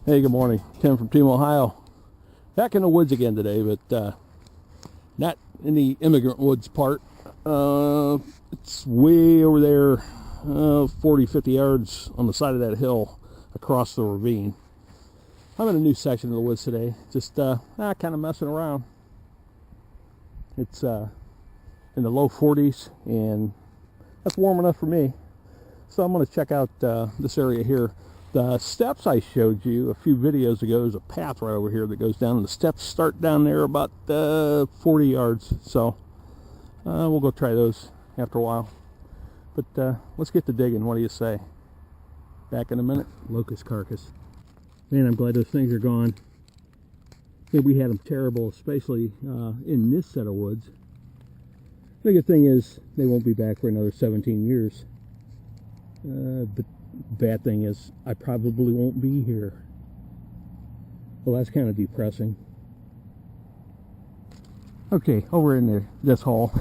Hey, good morning. Tim from Team Ohio. Back in the woods again today, but not in the Immigrant Woods part. It's way over there, 40, 50 yards on the side of that hill across the ravine. I'm in a new section of the woods today, just kind of messing around. It's in the low 40s, and that's warm enough for me. So I'm going to check out this area here. The steps I showed you a few videos ago, there's a path right over here that goes down, and the steps start down there about 40 yards. So we'll go try those after a while. But let's get to digging. What do you say? Back in a minute. Locust carcass. Man, I'm glad those things are gone. Yeah, we had them terrible, especially in this set of woods. The good thing is they won't be back for another 17 years. But bad thing is I probably won't be here. Well, that's kind of depressing. Okay, over in this hole.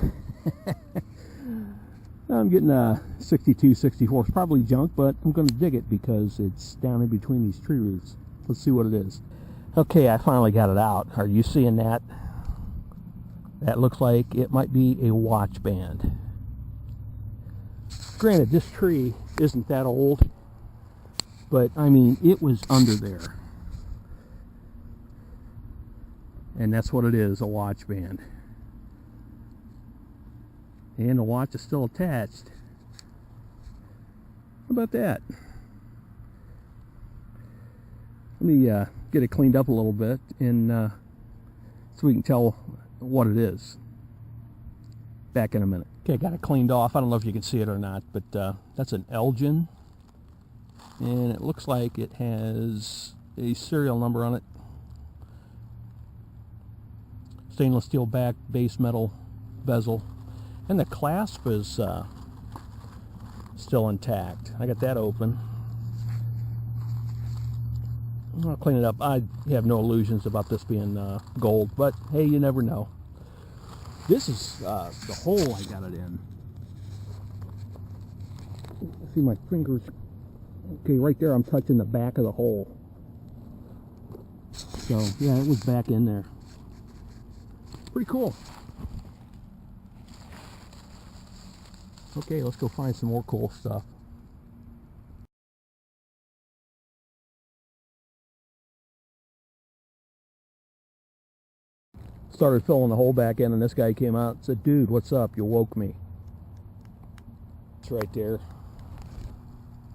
I'm getting 62, 64. It's probably junk, but I'm going to dig it because it's down in between these tree roots. Let's see what it is. Okay, I finally got it out. Are you seeing that? That looks like it might be a watch band. Granted, this tree isn't that old, but I mean, it was under there. And that's what it is, a watch band. And the watch is still attached. How about that? Let me get it cleaned up a little bit, and so we can tell what it is. Back in a minute. Okay, I got it cleaned off. I don't know if you can see it or not, but that's an Elgin, and it looks like it has a serial number on it. Stainless steel back, base metal bezel, and the clasp is still intact. I got that open. I'll clean it up. I have no illusions about this being gold, but hey, you never know. This is the hole I got it in. See my fingers. Okay, right there I'm touching the back of the hole. So, yeah, it was back in there. Pretty cool. Okay, let's go find some more cool stuff. Started filling the hole back in, and this guy came out and said, "Dude, what's up? You woke me." It's right there.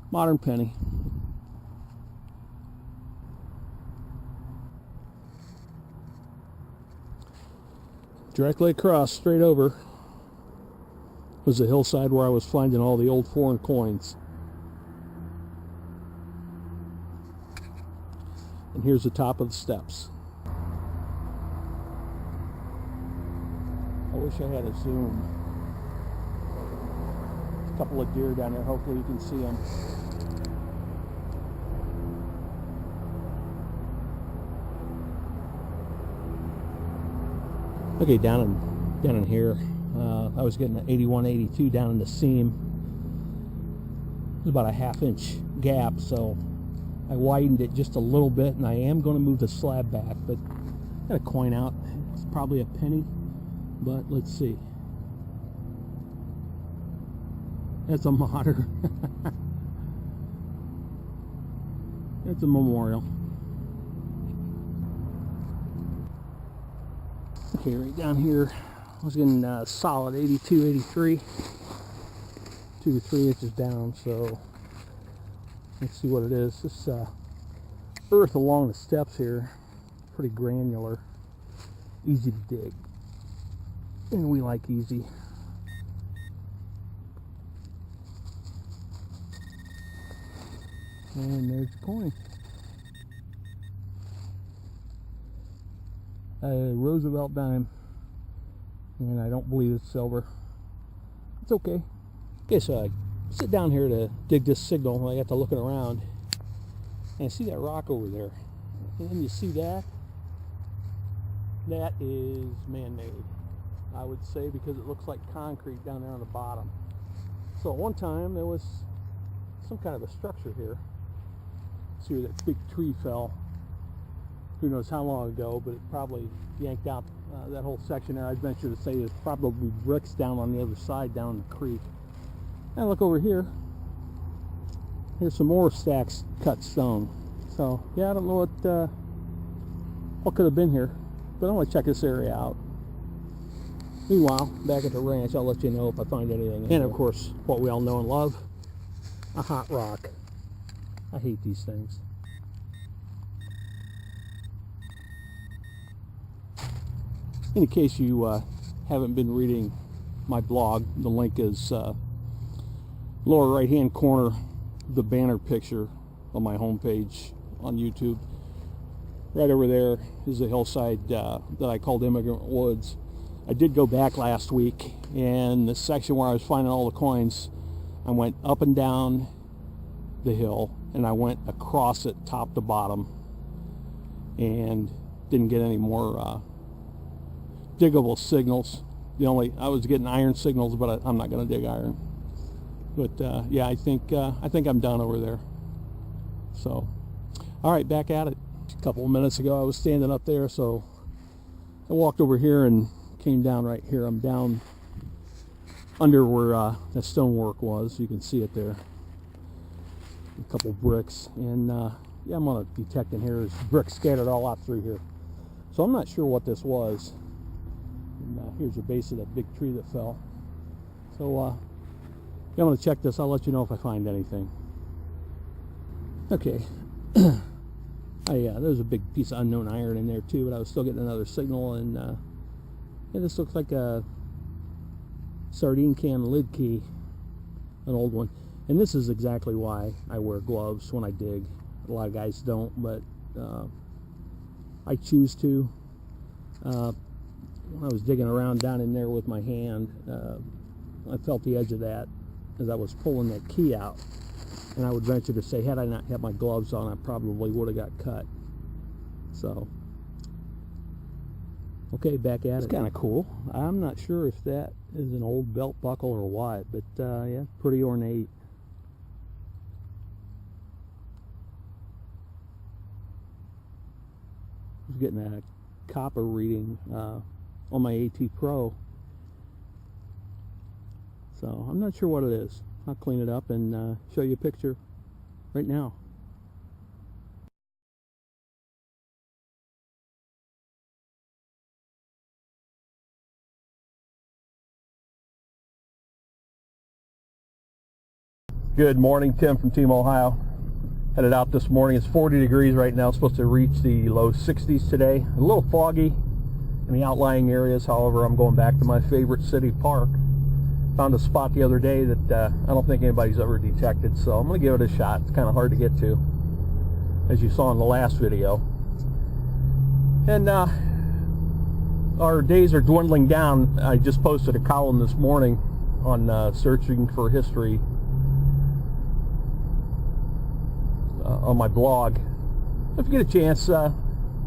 Modern penny. Directly across, straight over, was the hillside where I was finding all the old foreign coins. And here's the top of the steps. I wish I had a zoom. A couple of deer down there. Hopefully you can see them. Okay, down in here, I was getting an 81, 82 down in the seam. It was about a ½ inch gap, so I widened it just a little bit, and I am going to move the slab back, but I got a coin out. It's probably a penny. But let's see. That's a martyr. That's a memorial. Okay, right down here, I was getting solid 82, 83. 2 to 3 inches down, so let's see what it is. This earth along the steps here, pretty granular, easy to dig. And we like easy. And there's the coin. A Roosevelt dime. And I don't believe it's silver. It's okay. Okay, so I sit down here to dig this signal. I got to looking around. And I see that rock over there. And you see that? That is man-made, I would say, because it looks like concrete down there on the bottom. So at one time there was some kind of a structure here. See where that big tree fell. Who knows how long ago, but it probably yanked out that whole section there. I'd venture to say there's probably bricks down on the other side, down the creek. And look over here. Here's some more stacks cut stone. So yeah, I don't know what could have been here, but I want to check this area out. Meanwhile, back at the ranch, I'll let you know if I find anything. And of course, what we all know and love, a hot rock. I hate these things. In case you haven't been reading my blog, the link is lower right hand corner, the banner picture on my homepage on YouTube. Right over there is the hillside that I called Immigrant Woods. I did go back last week, and the section where I was finding all the coins, I went up and down the hill, and I went across it top to bottom, and didn't get any more diggable signals. I was getting iron signals, but I'm not going to dig iron. But yeah, I think I'm done over there. So, all right, back at it. A couple of minutes ago, I was standing up there, so I walked over here and came down right here. I'm down under where the stonework was. You can see it there. A couple bricks, and yeah, I'm on a detecting here. There's bricks scattered all out through here. So I'm not sure what this was. And here's the base of that big tree that fell. So yeah, I'm going to check this. I'll let you know if I find anything. Okay. There's a big piece of unknown iron in there too, but I was still getting another signal, and yeah, this looks like a sardine can lid key, an old one. And this is exactly why I wear gloves when I dig. A lot of guys don't, but I choose to. When I was digging around down in there with my hand, I felt the edge of that as I was pulling that key out. And I would venture to say, had I not had my gloves on, I probably would have got cut. So, okay, back at it. It's kind of cool. I'm not sure if that is an old belt buckle or what, but yeah, pretty ornate. I was getting a copper reading on my AT Pro. So, I'm not sure what it is. I'll clean it up and show you a picture right now. Good morning, Tim from Team Ohio. Headed out this morning. It's 40 degrees right now. It's supposed to reach the low 60s today. A little foggy in the outlying areas. However, I'm going back to my favorite city park. Found a spot the other day that I don't think anybody's ever detected, so I'm going to give it a shot. It's kind of hard to get to, as you saw in the last video. And our days are dwindling down. I just posted a column this morning on searching for history on my blog. If you get a chance,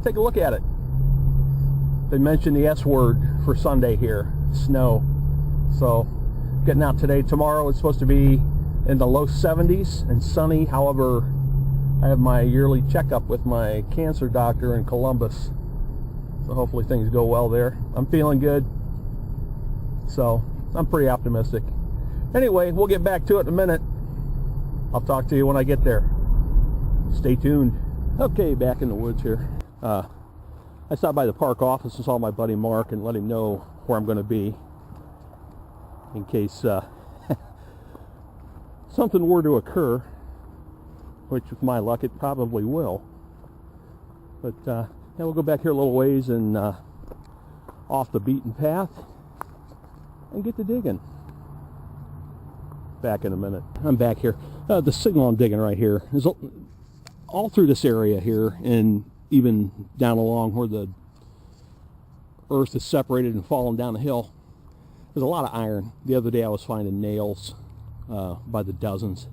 take a look at it. They mentioned the S word for Sunday here, snow. So getting out today. Tomorrow it's supposed to be in the low 70s and sunny. However, I have my yearly checkup with my cancer doctor in Columbus, so hopefully things go well there. I'm feeling good, so I'm pretty optimistic. Anyway, we'll get back to it in a minute. I'll talk to you when I get there. Stay tuned. Okay, back in the woods here. I stopped by the park office and saw my buddy Mark and let him know where I'm going to be, in case something were to occur, which with my luck it probably will. But yeah, we'll go back here a little ways and off the beaten path and get to digging. Back in a minute. I'm back here. The signal I'm digging right here is all through this area here, and even down along where the earth is separated and falling down the hill. There's a lot of iron. The other day I was finding nails by the dozens.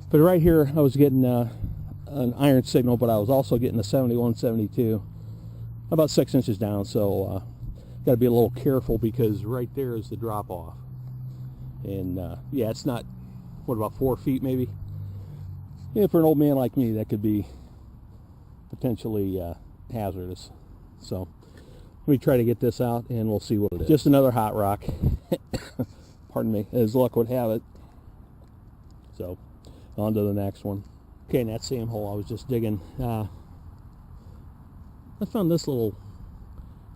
But right here I was getting an iron signal, but I was also getting a 71, 72, about 6 inches down. So got to be a little careful, because right there is the drop off. And yeah, it's not, what, about 4 feet maybe? Yeah, for an old man like me, that could be potentially hazardous. So let me try to get this out and we'll see what it is. Just another hot rock. Pardon me, as luck would have it. So on to the next one. Okay, in that same hole I was just digging, I found this little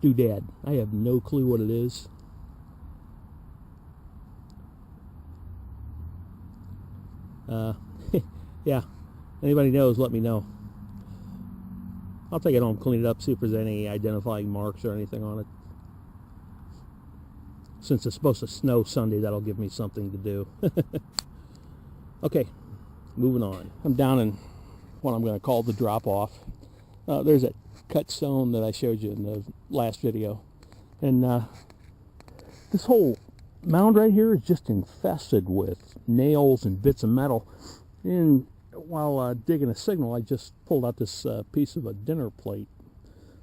doodad. I have no clue what it is. Yeah, anybody knows, let me know. I'll take it home, clean it up, see if there's any identifying marks or anything on it. Since it's supposed to snow Sunday, that'll give me something to do. Okay, moving on. I'm down in what I'm going to call the drop-off. There's that cut stone that I showed you in the last video. And this whole mound right here is just infested with nails and bits of metal. And while digging a signal, I just pulled out this piece of a dinner plate.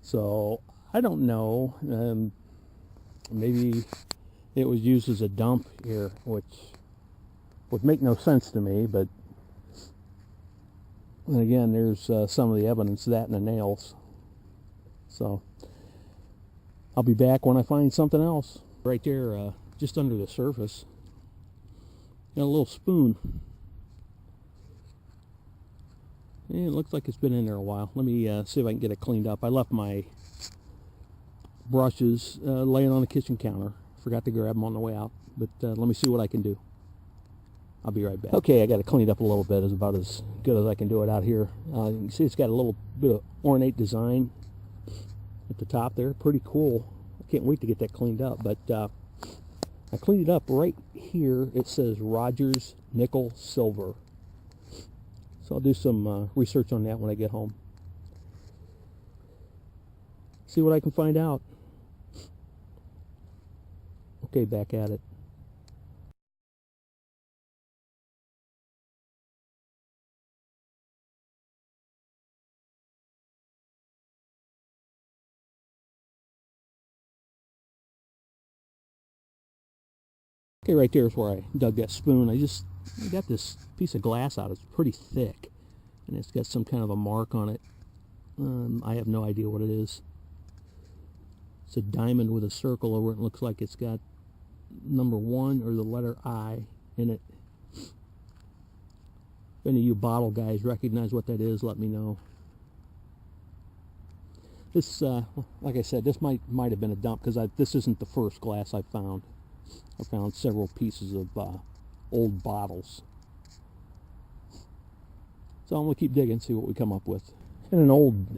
So I don't know. Maybe it was used as a dump here, which would make no sense to me. But and again, there's some of the evidence of that in the nails. So I'll be back when I find something else. Right there, just under the surface, got a little spoon. Yeah, it looks like it's been in there a while. Let me see if I can get it cleaned up. I left my brushes laying on the kitchen counter. Forgot to grab them on the way out, but let me see what I can do. I'll be right back. Okay, I got it cleaned up a little bit. It's about as good as I can do it out here. You can see it's got a little bit of ornate design at the top there. Pretty cool. I can't wait to get that cleaned up, but I cleaned it up right here. It says Rogers Nickel Silver. So I'll do some research on that when I get home. See what I can find out. Okay, back at it. Okay, right there is where I dug that spoon. I got this piece of glass out. It's pretty thick, and it's got some kind of a mark on it. I have no idea what it is. It's a diamond with a circle over it. It looks like it's got number 1 or the letter I in it. If any of you bottle guys recognize what that is, let me know. This, like I said, this might have been a dump, because this isn't the first glass I've found. I found several pieces of old bottles. So I'm going to keep digging, see what we come up with. And an old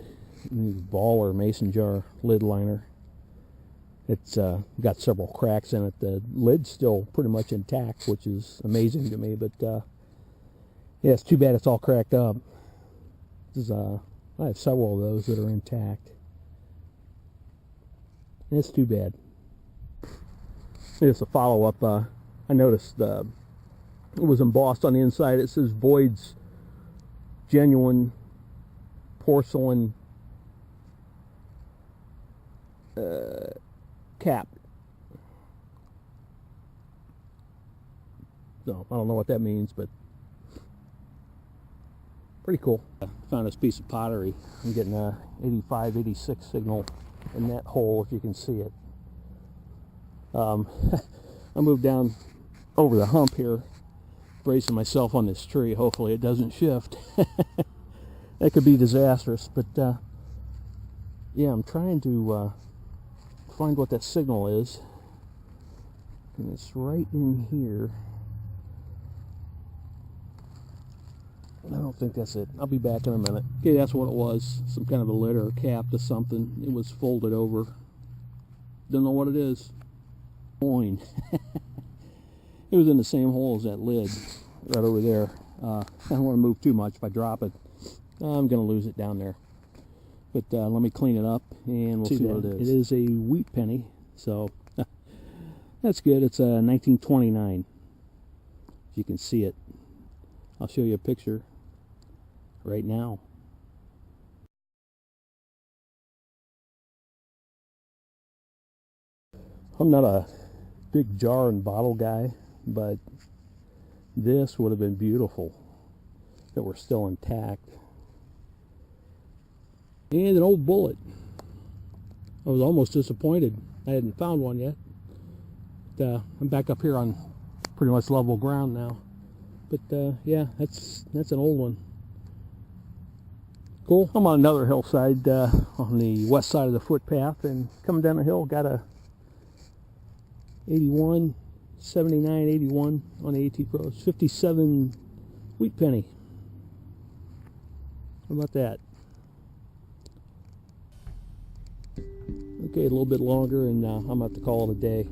ball or mason jar lid liner. It's got several cracks in it. The lid's still pretty much intact, which is amazing to me. But yeah, it's too bad it's all cracked up. I have several of those that are intact. It's too bad. Here's a follow-up. I noticed it was embossed on the inside. It says Void's Genuine Porcelain Cap. So I don't know what that means, but pretty cool. I found this piece of pottery. I'm getting a 85, 86 signal in that hole, if you can see it. I moved down over the hump here, bracing myself on this tree. Hopefully it doesn't shift. That could be disastrous, but yeah, I'm trying to find what that signal is, and it's right in here. I don't think that's it. I'll be back in a minute. Okay, that's what it was. Some kind of a lid or a cap to something. It was folded over. Don't know what it is. Coin. It was in the same hole as that lid right over there. I don't want to move too much. If I drop it, I'm going to lose it down there. But let me clean it up and we'll see what it is. It is a wheat penny, so that's good. It's 1929. If you can see it, I'll show you a picture right now. I'm not a big jar and bottle guy, but this would have been beautiful. that were still intact. And an old bullet. I was almost disappointed I hadn't found one yet. But, I'm back up here on pretty much level ground now. But yeah, that's an old one. Cool. I'm on another hillside on the west side of the footpath, and coming down the hill, got a 81, 79, 81 on the AT Pros, 57 wheat penny. How about that? Okay, a little bit longer, and I'm about to call it a day.